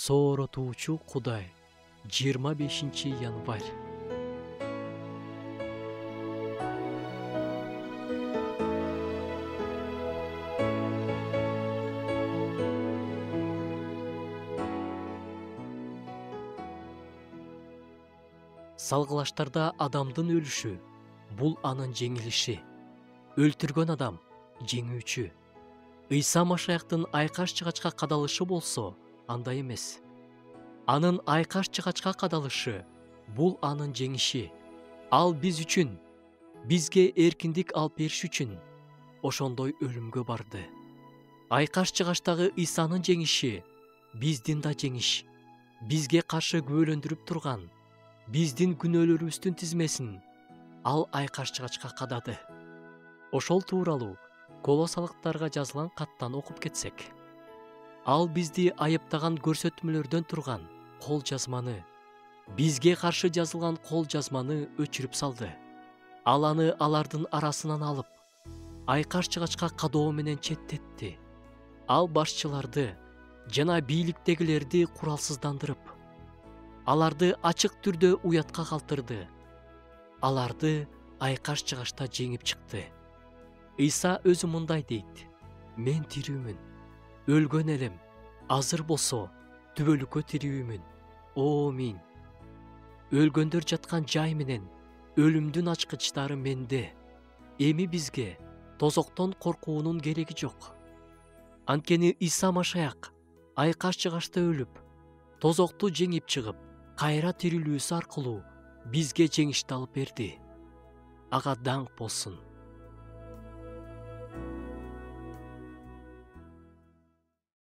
Сооротуучу Кудай. 25 январь. Салгылаштарда адамдын өлүшү бул анын жеңилиши. Өлтүргөн адам жеңүүчү. Ыйса Машаяктын айкаш чыгачка кадалышы болсо андай эмес. Анын айкаш чыгачка кадалышы бул анын жеңиши. Ал биз үчүн, бизге эркиндик алып бериш үчүн ошондой өлүмгө барды. Айкаш чыгачтагы Ыйсанын жеңиши биздин да жеңиш. Бизге каршы күбөлөндүрүп турган биздин күнөөлөрүбүздүн тизмесин ал айкаш чыгачка кадады. Ошол тууралуу Колосалыктарга жазылган каттан окуп кетсек, ал бизди айыптаган көрсөтмөлөрдөн турган кол жазманы, бизге каршы жазылган кол жазманы өчүрүп салды. Ал аны алардын арасынан алып, айкаш чыгачка кадоо менен четтетти. Ал башчыларды жана бийликтегилерди куралсыздандырып, аларды ачык түрдө уятка калтырды. Аларды айкаш чыгачта жеңип чыкты. Ыйса өзү мындай дейт: мен тирүүмүн, өлгөн элем, азыр болсо түбөлүккө тирүүмүн. Мен. Өлгөндөр жаткан жай менен өлүмдүн ачкычтары менде. Эми бизге тозоктон коркуунун кереги жок. Анткени Ыйса Машаяк айкаш чыгачта өлүп, тозокту жеңип чыгып, кайра тирилүүсү аркылуу бизге жеңишти алып берди. Ага даңк болсун.